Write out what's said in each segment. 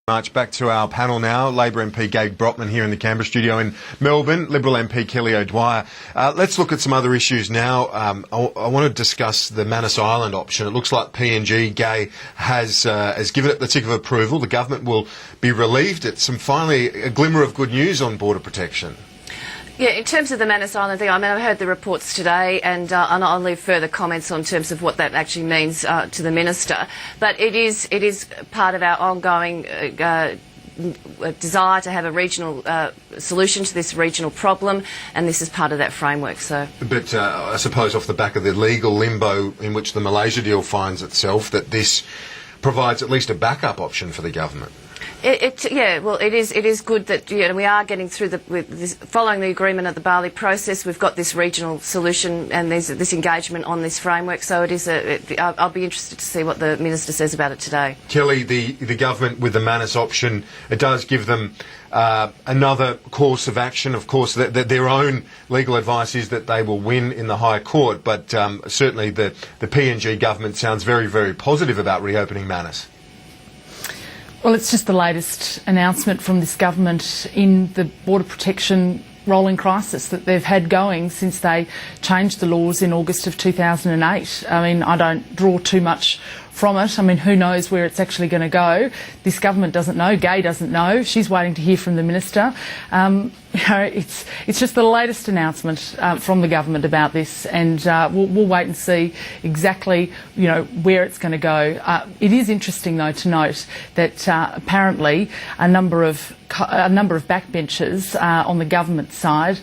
Much. Back to our panel now. Labor MP Gabe Brotman here in the Canberra studio in Melbourne. Liberal MP Kelly O'Dwyer. Let's look at some other issues now. I want to discuss the Manus Island option. It looks like PNG Gay has given it the tick of approval. The government will be relieved. It's finally a glimmer of good news on border protection. Yeah, in terms of the Manus Island thing, I mean, I've heard the reports today, and I'll leave further comments on terms of what that actually means to the minister. But it is part of our ongoing desire to have a regional solution to this regional problem, and this is part of that framework. So, but I suppose off the back of the legal limbo in which the Malaysia deal finds itself, that this provides at least a backup option for the government. Yeah, well, it is good that we are getting through following the agreement of the Bali process. We've got this regional solution and there's this engagement on this framework. So it is I'll be interested to see what the minister says about it today. Kelly, the government with the Manus option, it does give them another course of action. Of course, their own legal advice is that they will win in the High Court, but certainly the PNG government sounds very, very positive about reopening Manus. Well, it's just the latest announcement from this government in the border protection rolling crisis that they've had going since they changed the laws in August of 2008. I mean, I don't draw too much from it. I mean, who knows where it's actually going to go? This government doesn't know. Gay doesn't know. She's waiting to hear from the minister. It's just the latest announcement from the government about this, and we'll wait and see exactly, where it's going to go. It is interesting, though, to note that apparently a number of backbenchers on the government side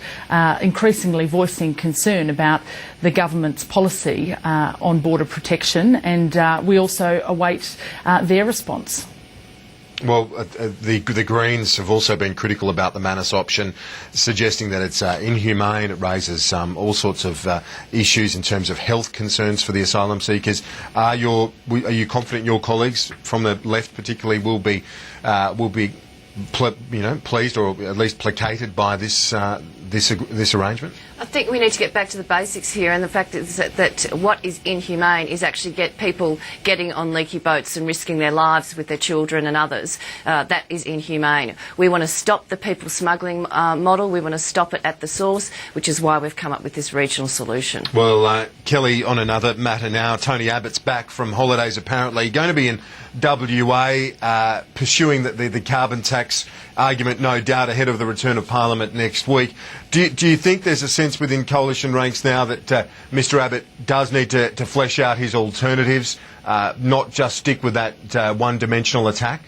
increasingly voicing concern about the government's policy on border protection, and we also await their response. Well, the Greens have also been critical about the Manus option, suggesting that it's inhumane. It raises all sorts of issues in terms of health concerns for the asylum seekers. Are you confident your colleagues from the left, particularly, will be pleased or at least placated by this arrangement? I think we need to get back to the basics here, and the fact is that what is inhumane is actually people getting on leaky boats and risking their lives with their children and others. That is inhumane. We want to stop the people smuggling model. We want to stop it at the source, which is why we've come up with this regional solution. Well, Kelly, on another matter now, Tony Abbott's back from holidays apparently, going to be in WA pursuing the carbon tax argument, no doubt, ahead of the return of Parliament next week. Do you think there's a sense within coalition ranks now that Mr Abbott does need to flesh out his alternatives, not just stick with that one-dimensional attack?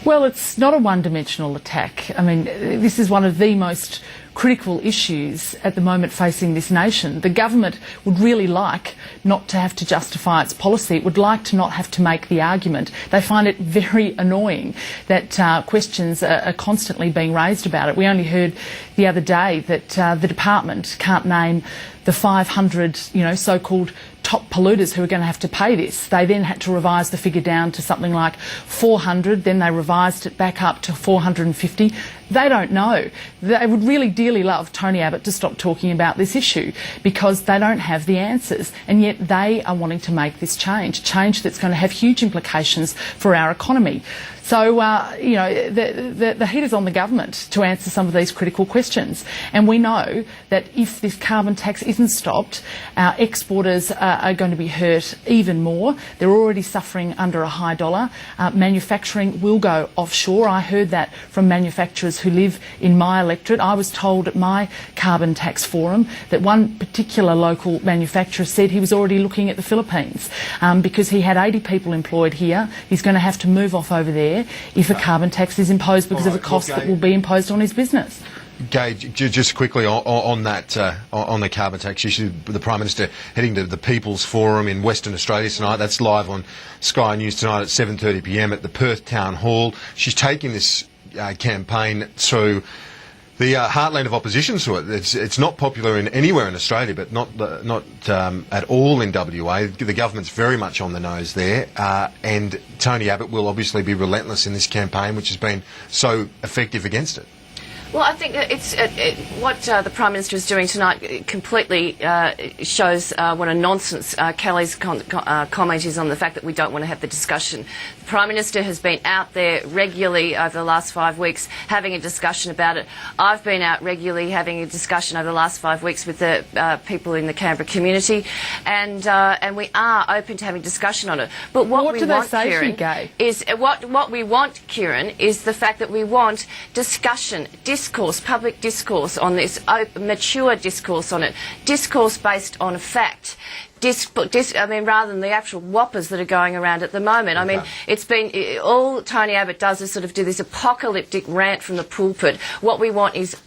Well, it's not a one-dimensional attack. I mean, this is one of the most critical issues at the moment facing this nation. The government would really like not to have to justify its policy. It would like to not have to make the argument. They find it very annoying that questions are constantly being raised about it. We only heard the other day that the department can't name the 500, so-called top polluters who are going to have to pay this. They then had to revise the figure down to something like 400, then they revised it back up to 450. They don't know. They would really dearly love Tony Abbott to stop talking about this issue because they don't have the answers, and yet they are wanting to make this change that's going to have huge implications for our economy. So, the heat is on the government to answer some of these critical questions. And we know that if this carbon tax isn't stopped, our exporters are going to be hurt even more. They're already suffering under a high dollar. Manufacturing will go offshore. I heard that from manufacturers who live in my electorate. I was told at my carbon tax forum that one particular local manufacturer said he was already looking at the Philippines because he had 80 people employed here. He's going to have to move off over there if a carbon tax is imposed because of the cost that will be imposed on his business. Gay, just quickly on the carbon tax issue, the Prime Minister heading to the People's Forum in Western Australia tonight. That's live on Sky News tonight at 7:30 p.m. at the Perth Town Hall. She's taking this campaign to the heartland of opposition to it. It's not popular anywhere in Australia, but not at all in WA. The government's very much on the nose there, and Tony Abbott will obviously be relentless in this campaign, which has been so effective against it. Well, I think that it's what the Prime Minister is doing tonight completely shows what a nonsense Kelly's comment is on the fact that we don't want to have the discussion. The Prime Minister has been out there regularly over the last 5 weeks having a discussion about it. I've been out regularly having a discussion over the last 5 weeks with the people in the Canberra community, and we are open to having discussion on it. But what we do they want, say to you, Kieran, Gay? is what we want, Kieran, is the fact that we want discussion, discourse, public discourse on this, mature discourse on it, discourse based on fact. Rather than the actual whoppers that are going around at the moment. I mean, it's been all Tony Abbott does is sort of do this apocalyptic rant from the pulpit. What we want is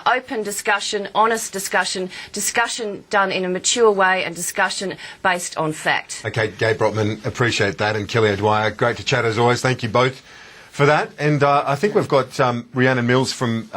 open discussion, honest discussion, discussion done in a mature way, and discussion based on fact. Okay, Gabe Brotman, appreciate that, and Kelly O'Dwyer, great to chat as always. Thank you both for that. And I think we've got Rhiannon Mills from